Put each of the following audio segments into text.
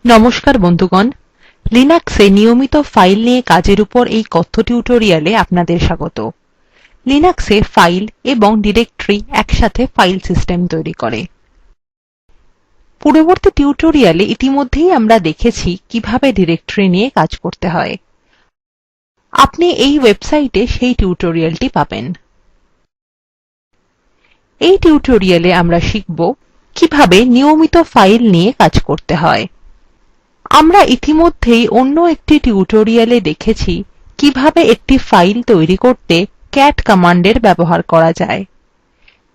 নমস্কার বন্ধুগণ, লিনাক্সে নিয়মিত ফাইল নিয়ে কাজের উপর এই কথ্য টিউটোরিয়ালে আপনাদের স্বাগত। লিনাক্সে ফাইল এবং ডিরেক্টরি একসাথে ফাইল সিস্টেম তৈরি করে। পূর্ববর্তী টিউটোরিয়ালে ইতিমধ্যেই আমরা দেখেছি কিভাবে ডিরেক্টরি নিয়ে কাজ করতে হয়। আপনি এই ওয়েবসাইটে সেই টিউটোরিয়ালটি পাবেন। এই টিউটোরিয়ালে আমরা শিখব কিভাবে নিয়মিত ফাইল নিয়ে কাজ করতে হয়। আমরা ইতিমধ্যেই অন্য একটি টিউটোরিয়ালে দেখেছি কিভাবে একটি ফাইল তৈরি করতে cat কমান্ডের ব্যবহার করা যায়।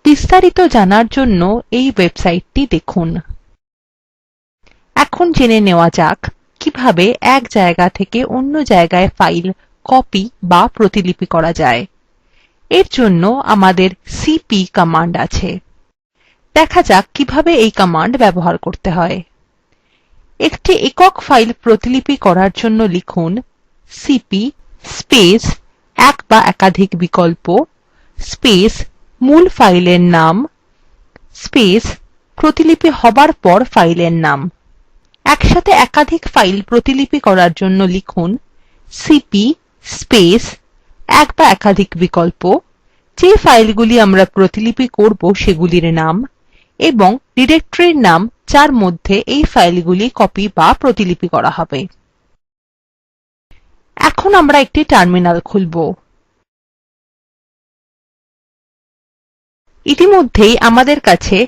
বিস্তারিত জানার জন্য এই ওয়েবসাইটটি দেখুন। এখন জেনে নেওয়া যাক কিভাবে এক জায়গা থেকে অন্য জায়গায় ফাইল কপি বা প্রতিলিপি করা যায়। এর জন্য আমাদের cp কমান্ড আছে। দেখা যাক কিভাবে এই কমান্ড ব্যবহার করতে হয়। একটি একক ফাইল প্রতিলিপি করার জন্য লিখুন cp স্পেস এক বা একাধিক বিকল্প স্পেস মূল ফাইলের নাম স্পেস প্রতিলিপি হবার পর ফাইলের নাম। একসাথে একাধিক ফাইল প্রতিলিপি করার জন্য লিখুন cp স্পেস এক বা একাধিক বিকল্প যে ফাইলগুলি আমরা প্রতিলিপি করব সেগুলির নাম এবং ডিরেক্টরির নাম যার মধ্যে এই ফাইলগুলি কপি বা প্রতিলিপি করা হবে। এখন আমরা একটি টার্মিনাল খুলব। ইতিমধ্যেই আমাদের কাছে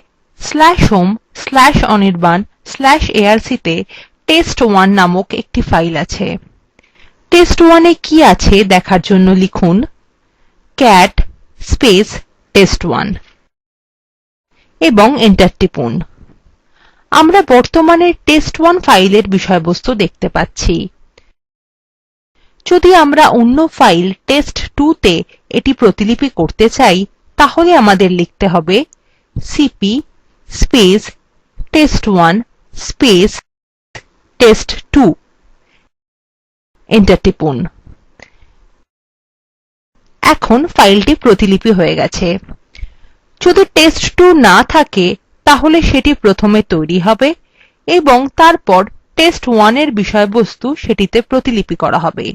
/home/anirban/arc তে test1 নামক একটি ফাইল আছে। test1 এ কি আছে দেখার জন্য লিখুন cat test1 এবং enter টিপুন। আমরা বর্তমানে test1 ফাইলের বিষয়বস্তু দেখতে পাচ্ছি। যদি আমরা অন্য ফাইল test2তে এটি প্রতিলিপি করতে চাই তাহলে আমাদের লিখতে হবে cp test1 test2 enter টিপুন। এখন ফাইলটি প্রতিলিপি হয়ে গেছে। যদি test2 না থাকে তাহলে সেটি প্রথমে তৈরি হবে এবং তারপর test1 এর বিষয়বস্তু সেটিতে প্রতিলিপি করা হবে।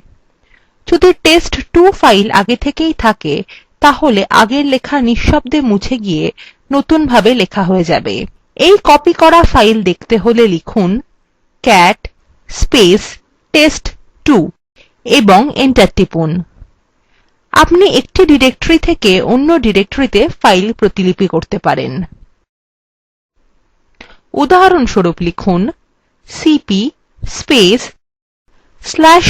যদি test2 ফাইল আগে থেকেই থাকে তাহলে আগের লেখা নিঃশব্দে মুছে গিয়ে নতুনভাবে লেখা হয়ে যাবে। এই কপি করা ফাইল দেখতে হলে লিখুন cat test2 এবং enter টিপুন। আপনি একটি ডিরেক্টরি থেকে অন্য ডিরেক্টরিতে ফাইল প্রতিলিপি করতে পারেন। উদাহরণস্বরূপ লিখুন cp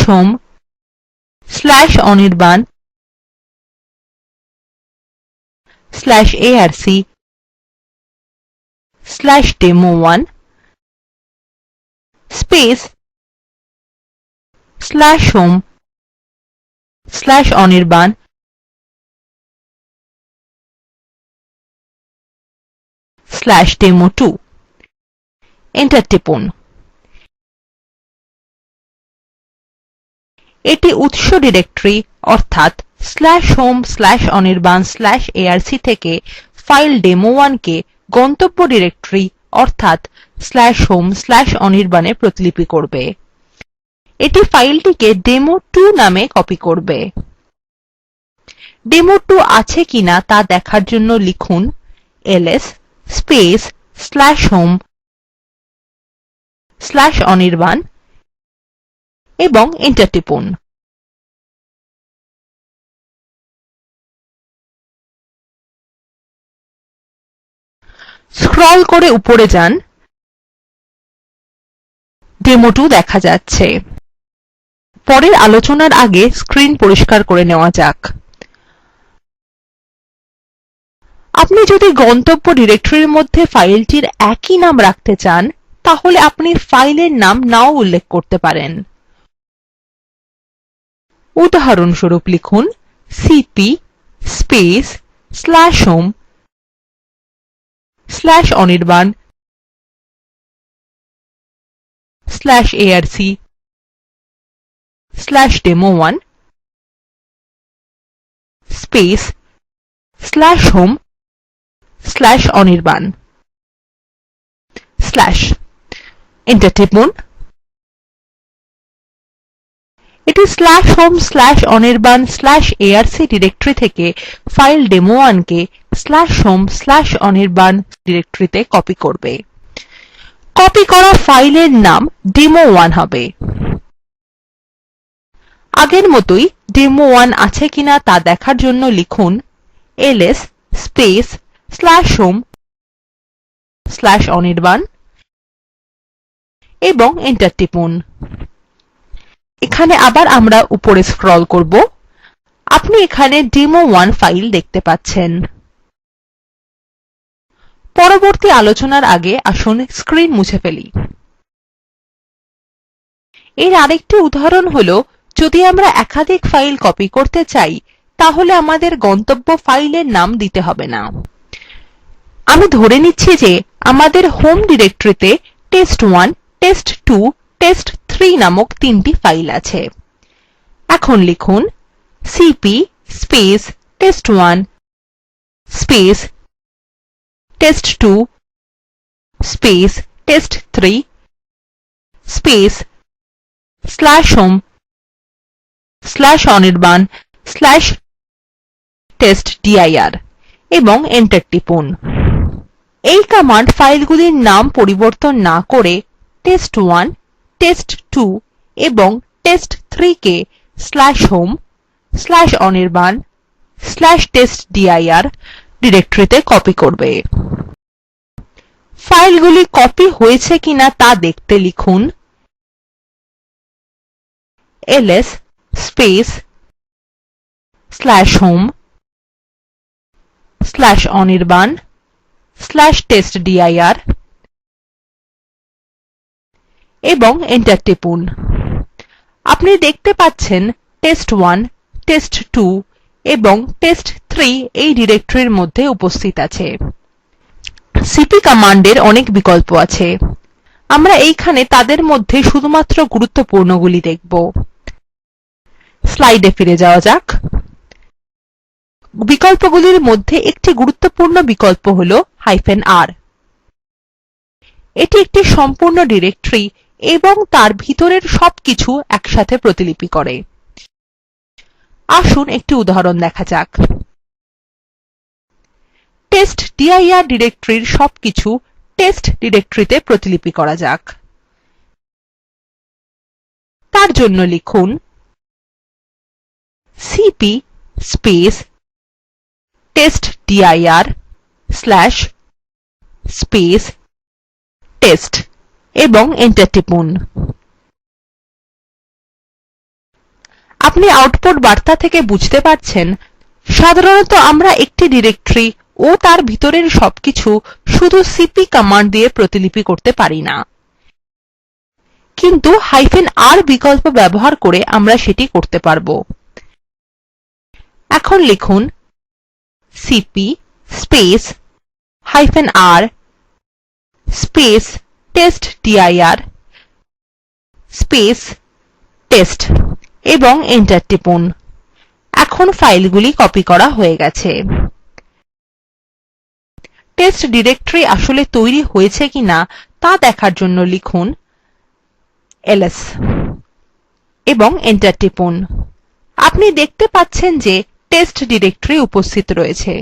/home/anirban/arc/demo1 /home/anirban/demo2 enter টিপুন। এটি উৎস ডিরেক্টরি অর্থাৎ /home/anirban/arc থেকে ফাইল demo1 কে গন্তব্য ডিরেক্টরি অর্থাৎ /home/anirban এ প্রতিলিপি করবে। এটি ফাইলটিকে demo2 নামে কপি করবে। demo2 আছে কিনা তা দেখার জন্য লিখুন ls /home/anirban এবং enter টিপুন। স্ক্রল করে উপরে যান। demo2 দেখা যাচ্ছে। পরের আলোচনার আগে স্ক্রিন পরিষ্কার করে নেওয়া যাক। আপনি যদি গন্তব্য ডিরেক্টরির মধ্যে ফাইলটির একই নাম রাখতে চান তাহলে আপনি ফাইলের নাম নাও উল্লেখ করতে পারেন। উদাহরণস্বরূপ লিখুন cp /home/anirban/arc/demo1 /home/anirban/ enter টিপুন এটি /home/anirban/arc ডিরেক্টরি থেকে ফাইল demo1 কে /home/anirban ডিরেক্টরিতে কপি করবে। কপি করা ফাইলের নাম demo1 হবে। আগের মতই demo1 আছে কিনা তা দেখার জন্য লিখুন ls /home/anirban এবং enter টিপুন। এখানে আবার আমরা উপরে scroll করব। আপনি এখানে demo1 ফাইল দেখতে পাচ্ছেন। পরবর্তী আলোচনার আগে আসুন screen মুছে ফেলি। এর আরেকটি উদাহরণ হল যদি আমরা একাধিক ফাইল কপি করতে চাই তাহলে আমাদের গন্তব্য ফাইলের নাম দিতে হবে না। আমি ধরে নিচ্ছি যে আমাদের হোম ডিরেক্টরিতে test1 test2 test3 নামক 3টি ফাইল আছে। এখন লিখুন cp test1 test2 test3 /home/anirban/testdir এবং enter টিপুন। এই কমান্ড ফাইলগুলির নাম পরিবর্তন না করে test1 test2 এবং test3 কে /home/anirban/testdir ডিরেক্টরিতে কপি করবে। ফাইলগুলি কপি হয়েছে কিনা তা দেখতে লিখুন ls /home/anirban/testdir এবং enter টিপুন। আপনি দেখতে পাচ্ছেন test1 test2 এবং test3 এই ডিরেক্টরির মধ্যে উপস্থিত আছে। cp কমান্ডের অনেক বিকল্প আছে। আমরা এইখানে তাদের মধ্যে শুধুমাত্র গুরুত্বপূর্ণগুলি দেখব। স্লাইডে ফিরে যাওয়া যাক। বিকল্পগুলির মধ্যে একটি গুরুত্বপূর্ণ বিকল্প হল -r। এটি একটি সম্পূর্ণ ডিরেক্টরি এবং তার ভিতরের সবকিছু একসাথে প্রতিলিপি করে। আসুন একটি উদাহরণ দেখা যাক। testdir ডিরেক্টরির সবকিছু test ডিরেক্টরিতে প্রতিলিপি করা যাক। তার জন্য লিখুন cp testdir/test এবং enter টিপুন। আপনি আউটপুট বার্তা থেকে বুঝতে পারছেন সাধারণত আমরা একটি ডিরেক্টরি ও তার ভিতরের সবকিছু শুধু cp কমান্ড দিয়ে প্রতিলিপি করতে পারি না, কিন্তু -r বিকল্প ব্যবহার করে আমরা সেটি করতে পারব। এখন লিখুন cp -r testdir test এবং enter টিপুন। এখন ফাইলগুলি কপি করা হয়ে গেছে। test ডিরেক্টরি আসলে তৈরি হয়েছে কিনা তা দেখার জন্য লিখুন ls এবং enter টিপুন। আপনি দেখতে পাচ্ছেন যে test ডিরেক্টরি উপস্থিত রয়েছে।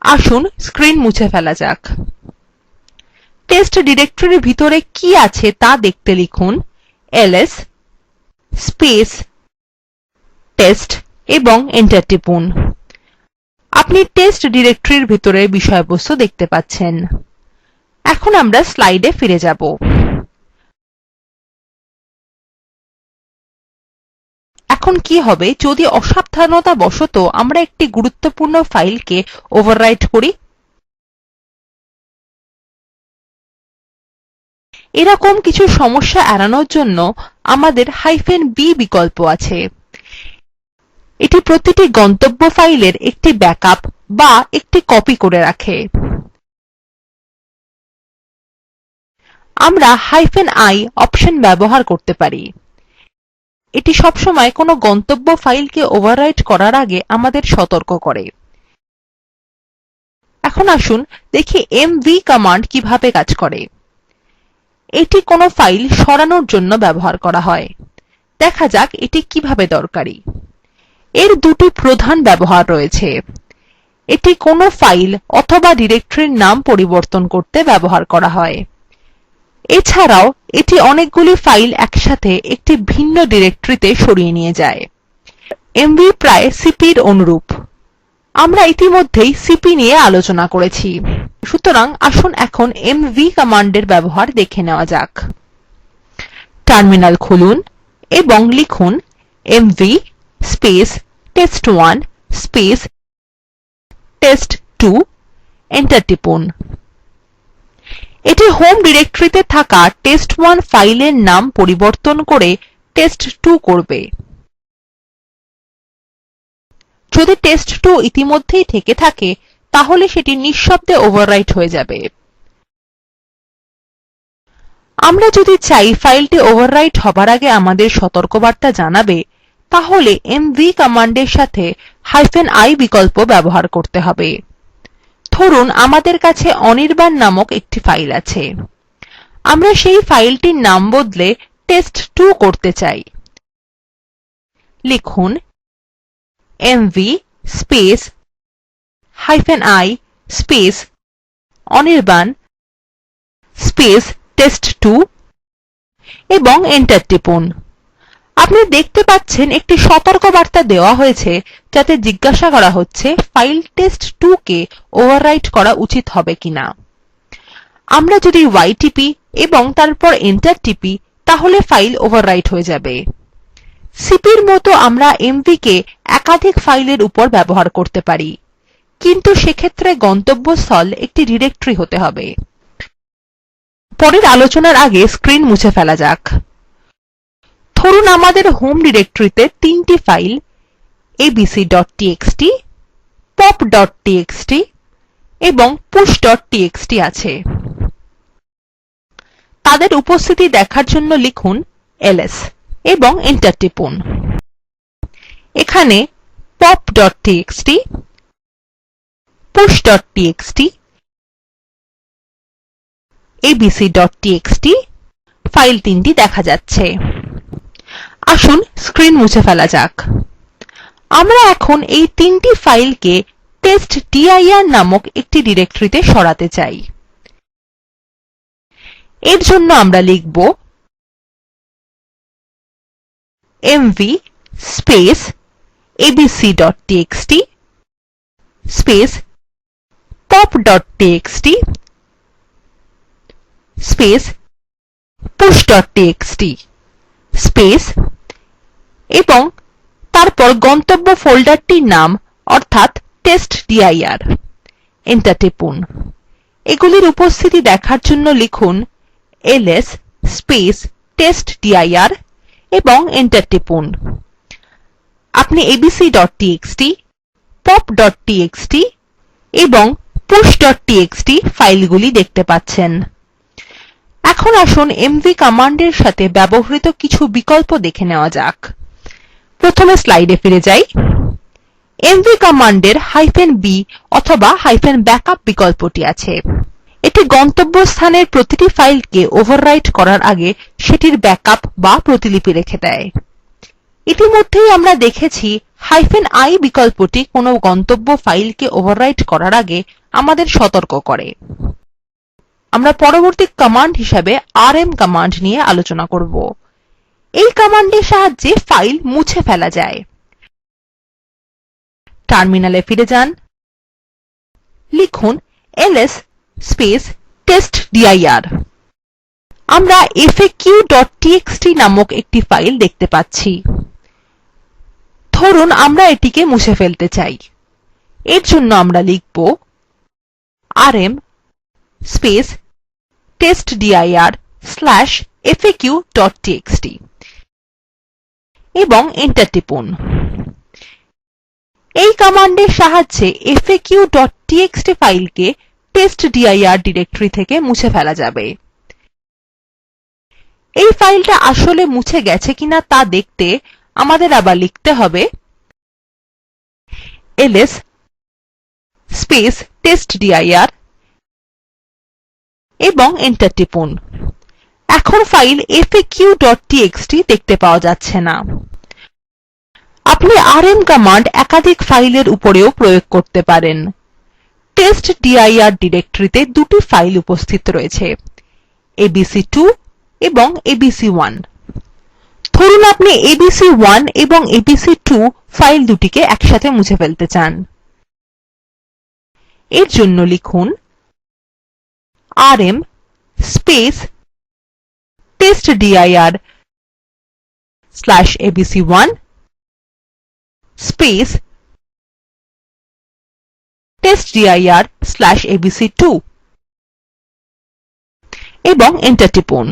আসুন screen মুছে ফেলা যাক। test ডিরেক্টরির ভিতরে কি আছে তা দেখতে লিখুন ls test এবং enter টিপুন। আপনি test ডিরেক্টরির ভিতরে বিষয়বস্তু দেখতে পাচ্ছেন। এখন আমরা স্লাইডে ফিরে যাব। এখন কি হবে যদি অসাবধানতাবশত আমরা একটি গুরুত্বপূর্ণ ফাইলকে ওভাররাইট করি? এরকম কিছু সমস্যা এড়ানোর জন্য আমাদের -b বিকল্প আছে। এটি প্রতিটি গন্তব্য ফাইলের একটি ব্যাকআপ বা একটি কপি করে রাখে। আমরা -i অপশন ব্যবহার করতে পারি। এটি সবসময় কোনো গন্তব্য ফাইলকে ওভাররাইট করার আগে আমাদের সতর্ক করে। এখন আসুন দেখি mv কমান্ড কিভাবে কাজ করে। এটি কোনো ফাইল সরানোর জন্য ব্যবহার করা হয়। দেখা যাক এটি কিভাবে দরকারী। এর দুটি প্রধান ব্যবহার রয়েছে। এটি কোনো ফাইল অথবা ডিরেক্টরির নাম পরিবর্তন করতে ব্যবহার করা হয়। এছাড়াও এটি অনেকগুলি ফাইল একসাথে একটি ভিন্ন ডিরেক্টরিতে সরিয়ে নিয়ে যায়। এমভি প্রায় সিপির অনুরূপ। আমরা ইতিমধ্যেই সিপি নিয়ে আলোচনা করেছি, সুতরাং আসুন এখন এমভি কমান্ডের ব্যবহার দেখে নেওয়া যাক। টার্মিনাল খুলুন এবং লিখুন এমভি test1 test2 এন্টার টিপুন। এটি হোম ডিরেক্টরিতে থাকা test1 ফাইলের নাম পরিবর্তন করে test2 করবে। যদি test2 ইতিমধ্যেই থেকে থাকে তাহলে সেটি নিঃশব্দে ওভাররাইট হয়ে যাবে। আমরা যদি চাই ফাইলটি ওভাররাইট হবার আগে আমাদের সতর্কবার্তা জানাবে, তাহলে mv কমান্ডের সাথে -i বিকল্প ব্যবহার করতে হবে। ধরুন আমাদের কাছে অনির্বাণ নামক একটি ফাইল আছে। আমরা সেই ফাইলটির নাম বদলে test2 করতে চাই। লিখুন mv -i অনির্বাণ test2 এবং এন্টার টিপুন। আপনি দেখতে পাচ্ছেন একটি সতর্কবার্তা দেওয়া হয়েছে যাতে জিজ্ঞাসা করা হচ্ছে ফাইল test2 কে ওভাররাইট করা উচিত হবে কিনা। আমরা যদি y টিপি এবং তারপর এন্টার টিপি তাহলে ফাইল ওভাররাইট হয়ে যাবে। সিপির মতো আমরা mv কে একাধিক ফাইলের উপর ব্যবহার করতে পারি, কিন্তু সেক্ষেত্রে গন্তব্যস্থল একটি ডিরেক্টরি হতে হবে। পরের আলোচনার আগে স্ক্রিন মুছে ফেলা যাক। ধরুন আমাদের হোম ডিরেক্টরিতে তিনটি ফাইল abc.txt pop.txt এবং push.txt আছে। তাদের উপস্থিতি দেখার জন্য লিখুন ls এবং এন্টার টিপুন। এখানে pop.txt push.txt abc.txt ফাইল তিনটি দেখা যাচ্ছে। আসুন স্ক্রিন মুছে ফেলা যাক। আমরা এখন এই তিনটি ফাইলকে testdir নামক একটি ডিরেক্টরিতে সরাতে চাই। এর জন্য আমরা লিখব mv abc.txt pop.txt push.txt এবং তারপর গন্তব্য ফোল্ডারটির নাম অর্থাৎ testdir। এন্টার টিপুন। এগুলির উপস্থিতি দেখার জন্য লিখুন ls testdir এবং এন্টার টিপুন। আপনি abc.txt pop.txt এবং push.txt ফাইলগুলি দেখতে পাচ্ছেন। এখন আসুন mv কমান্ডের সাথে ব্যবহৃত কিছু বিকল্প দেখে নেওয়া যাক। প্রথমে স্লাইডে ফিরে যাই। mv কমান্ডের -b অথবা -backup বিকল্পটি আছে। এটি গন্তব্যস্থানের প্রতিটি ফাইলকে ওভাররাইট করার আগে সেটির ব্যাকআপ বা প্রতিলিপি রেখে দেয়। ইতিমধ্যেই আমরা দেখেছি -i বিকল্পটি কোনো গন্তব্য ফাইলকে ওভাররাইট করার আগে আমাদের সতর্ক করে। আমরা পরবর্তী কমান্ড হিসাবে rm কমান্ড নিয়ে আলোচনা করব। এই কমান্ডের সাহায্যে ফাইল মুছে ফেলা যায়। টার্মিনালে ফিরে যান। লিখুন ls testdir। আমরা faq.txt নামক একটি ফাইল দেখতে পাচ্ছি। ধরুন আমরা এটিকে মুছে ফেলতে চাই। এর জন্য আমরা লিখব rm testdir/faq.txt এবং এন্টার টিপুন। এই কমান্ডের সাহায্যে faq.txt ফাইলকে testdir ডিরেক্টরি থেকে মুছে ফেলা যাবে। এই ফাইলটা আসলে মুছে গেছে কিনা তা দেখতে আমাদের আবার লিখতে হবে ls testdir এবং এন্টার টিপুন। এখন ফাইল faq.txt দেখতে পাওয়া যাচ্ছে না। আপনি rm কমান্ড একাধিক ফাইলের উপরেও প্রয়োগ করতে পারেন। testdir ডিরেক্টরিতে দুটি ফাইল উপস্থিত রয়েছে, abc2 এবং abc1। ধরুন আপনি abc1 এবং abc2 ফাইল দুটিকে একসাথে মুছে ফেলতে চান। এর জন্য লিখুন rm testdir/abc1 testdir/abc2 এবং enter টিপুন।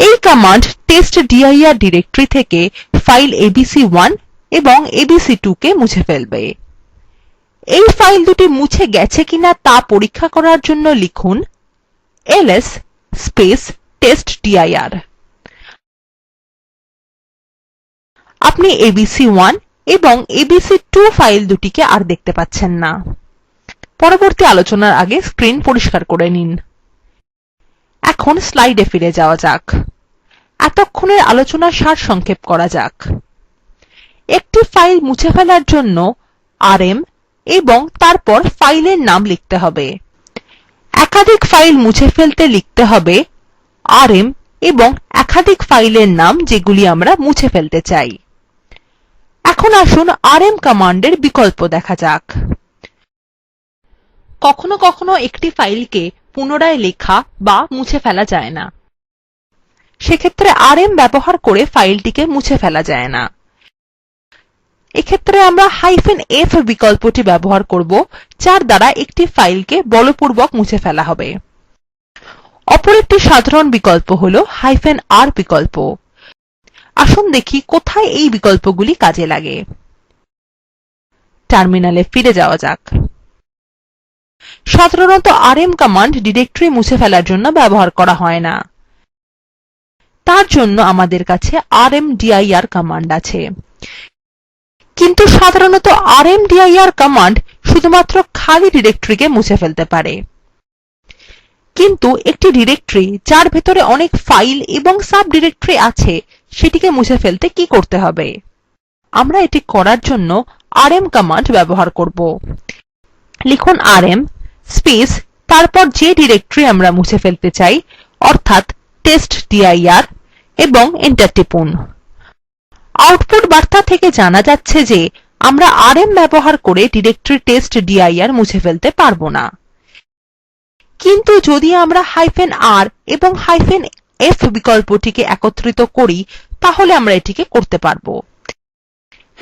এই কমান্ড testdir ডিরেক্টরি থেকে ফাইল abc1 এবং abc2 কে মুছে ফেলবে। এই ফাইল দুটি মুছে গেছে কিনা তা পরীক্ষা করার জন্য লিখুন ls testdir। আপনি abc1 এবং abc2 ফাইল দুটিকে আর দেখতে পাচ্ছেন না। পরবর্তী আলোচনার আগে স্ক্রিন পরিষ্কার করে নিন। এখন স্লাইডে ফিরে যাওয়া যাক। এতক্ষণের আলোচনার সারসংক্ষেপ করা যাক। একটি ফাইল মুছে ফেলার জন্য rm এবং তারপর ফাইলের নাম লিখতে হবে। একাধিক ফাইল মুছে ফেলতে লিখতে হবে rm এবং একাধিক ফাইলের নাম যেগুলি আমরা মুছে ফেলতে চাই। এখন আসুন rm কমান্ডের বিকল্প দেখা যাক। কখনো কখনো একটি ফাইলকে পুনরায় লেখা বা মুছে ফেলা যায় না। সেক্ষেত্রে rm ব্যবহার করে ফাইলটিকে মুছে ফেলা যায় না। এক্ষেত্রে আমরা -f বিকল্পটি ব্যবহার করব, যার দ্বারা একটি ফাইলকে বলপূর্বক মুছে ফেলা হবে। অপর একটি সাধারণ বিকল্প হল -r বিকল্প। আসুন দেখি কোথায় এই বিকল্পগুলি কাজে লাগে। টার্মিনালে ফিরে যাওয়া যাক। সাধারণত rm কমান্ড ডিরেক্টরি মুছে ফেলার জন্য ব্যবহার করা হয় না। তার জন্য আমাদের কাছে rmdir কমান্ড আছে। কিন্তু সাধারণত rmdir কমান্ড শুধুমাত্র খালি ডিরেক্টরিকে মুছে ফেলতে পারে। কিন্তু একটি ডিরেক্টরি যার ভেতরে অনেক ফাইল এবং সাব ডিরেক্টরি আছে সেটিকে মুছে ফেলতে কি করতে হবে? আমরা এটি করার জন্য rm কমান্ড ব্যবহার করব। লিখুন rm তারপর যে ডিরেক্টরি আমরা মুছে ফেলতে চাই অর্থাৎ testdir এবং enter টিপুন। আউটপুট বার্তা থেকে জানা যাচ্ছে যে আমরা rm ব্যবহার করে ডিরেক্টরি testdir মুছে ফেলতে পারব না। কিন্তু যদি আমরা -r এবং -f বিকল্পটিকে একত্রিত করি তাহলে আমরা এটিকে করতে পারব।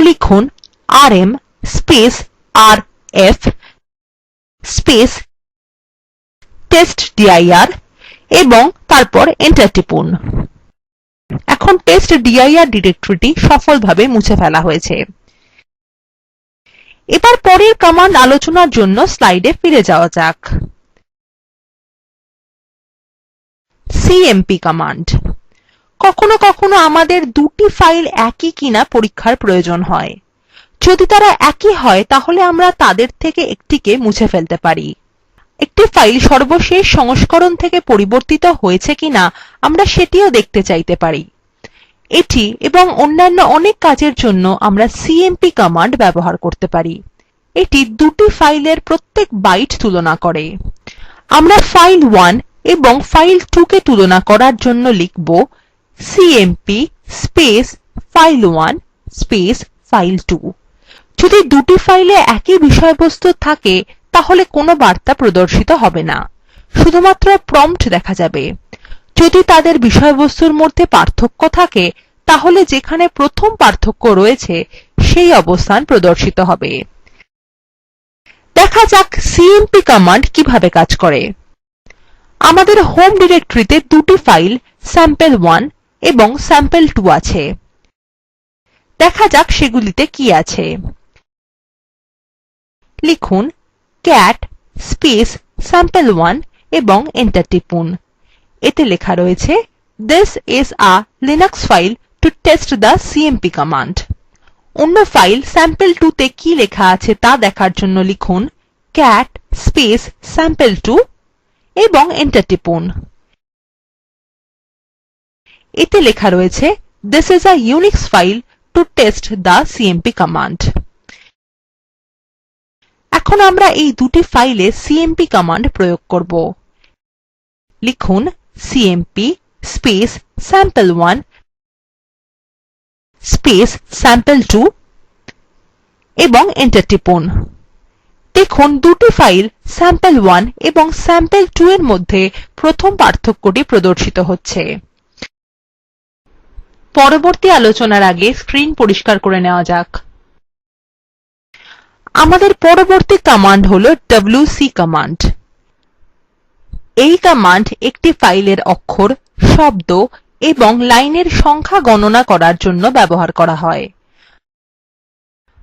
লিখুন rm rf testdir এবং তারপর enter টিপুন। এখন testdir ডিরেক্টরিটি সফলভাবে মুছে ফেলা হয়েছে। এবার পরের কমান্ড আলোচনার জন্য স্লাইডে ফিরে যাওয়া যাক। cmp command. কখনো কখনো আমাদের দুটি ফাইল একই কিনা পরীক্ষার প্রয়োজন হয়। যদি তারা একই হয় তাহলে আমরা তাদের থেকে একটিকে মুছে ফেলতে পারি। একটি ফাইল সর্বশেষ সংস্করণ থেকে পরিবর্তিত হয়েছে কিনা আমরা সেটিও দেখতে চাইতে পারি। এটি এবং অন্যান্য অনেক কাজের জন্য আমরা cmp কমান্ড ব্যবহার করতে পারি। এটি দুটি ফাইলের প্রত্যেক বাইট তুলনা করে। আমরা ফাইল1 এবং ফাইল2 কে তুলনা করার জন্য লিখব cmp file1 file2। যদি দুটি ফাইলে একই বিষয়বস্তু থাকে তাহলে কোনো বার্তা প্রদর্শিত হবে না, শুধুমাত্র প্রম্পট দেখা যাবে। যদি তাদের বিষয়বস্তুর মধ্যে পার্থক্য থাকে তাহলে যেখানে প্রথম পার্থক্য রয়েছে সেই অবস্থান প্রদর্শিত হবে। দেখা যাক cmp কমান্ড কিভাবে কাজ করে। আমাদের হোম ডিরেক্টরিতে দুটি ফাইল sample1 এবং sample2 আছে। দেখা যাক সেগুলিতে কি আছে। লিখুন cat sample1 এবং enter টিপুন। এতে লেখা রয়েছে this is a linux file to test the cmp command। অন্য ফাইল sample2 তে কি লেখা আছে তা দেখার জন্য লিখুন cat sample2 এবং enter টিপুন। এতে লেখা রয়েছে this is a unix file to test the cmp command। এখন আমরা এই দুটি ফাইলে cmp command প্রয়োগ করব। লিখুন cmp sample1 sample2 এবং enter টিপুন। দেখুন দুটি ফাইল sample1 এবং sample2 এর মধ্যে প্রথম পার্থক্যটি প্রদর্শিত হচ্ছে। পরবর্তী আলোচনার আগে স্ক্রিন পরিষ্কার করে নেওয়া যাক। আমাদের পরবর্তী কমান্ড হল wc কমান্ড। এই কমান্ড একটি ফাইলের অক্ষর, শব্দ এবং লাইনের সংখ্যা গণনা করার জন্য ব্যবহার করা হয়।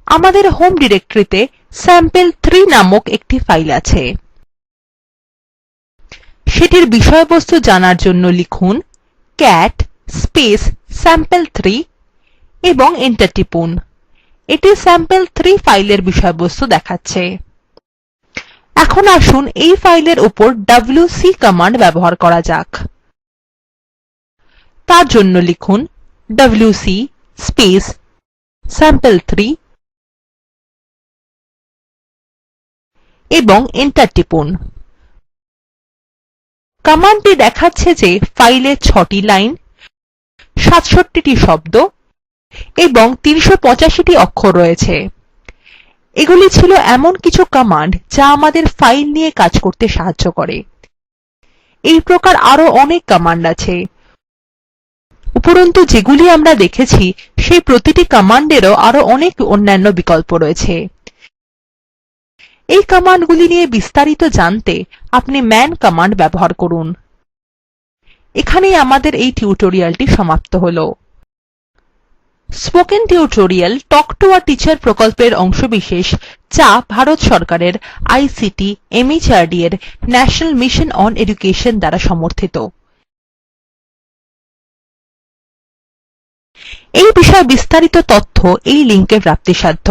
আমাদের হোম ডিরেক্টরিতে sample3 নামক একটি ফাইল আছে। সেটির বিষয়বস্তু জানার জন্য লিখুন cat sample3 এবং enter টিপুন। এটি sample3 ফাইলের বিষয়বস্তু দেখাচ্ছে। এখন আসুন এই ফাইলের উপর wc কমান্ড ব্যবহার করা যাক। তার জন্য লিখুন wc sample3 এবং enter টিপুন। কমান্ডটি দেখাচ্ছে যে ফাইলে ৬টি লাইন, ৬৭টি শব্দ এবং ৩৮৫টি অক্ষর রয়েছে। এগুলি ছিল এমন কিছু কমান্ড যা আমাদের ফাইল নিয়ে কাজ করতে সাহায্য করে। এই প্রকার আরো অনেক কমান্ড আছে। উপরন্তু যেগুলি আমরা দেখেছি সেই প্রতিটি কমান্ডেরও আরো অনেক অন্যান্য বিকল্প রয়েছে। এই কমান্ডগুলি নিয়ে বিস্তারিত জানতে আপনি man কমান্ড ব্যবহার করুন। এখানেই আমাদের এই টিউটোরিয়ালটি সমাপ্ত হল। Spoken tutorial talk to a teacher প্রকল্পের অংশবিশেষ যা ভারত সরকারের আইসিটি mhrd এর ন্যাশনাল মিশন অন এডুকেশন দ্বারা সমর্থিত। এই বিষয়ে বিস্তারিত তথ্য এই লিঙ্কে প্রাপ্তিসাধ্য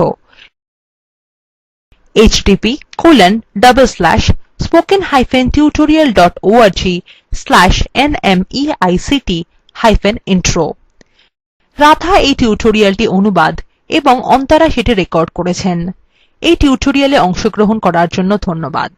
http://spokentutorial.org/nmeict-intro। রাধা এই টিউটোরিয়ালটি অনুবাদ এবং অন্তরা সেটি রেকর্ড করেছেন। এই টিউটোরিয়ালে অংশগ্রহণ করার জন্য ধন্যবাদ।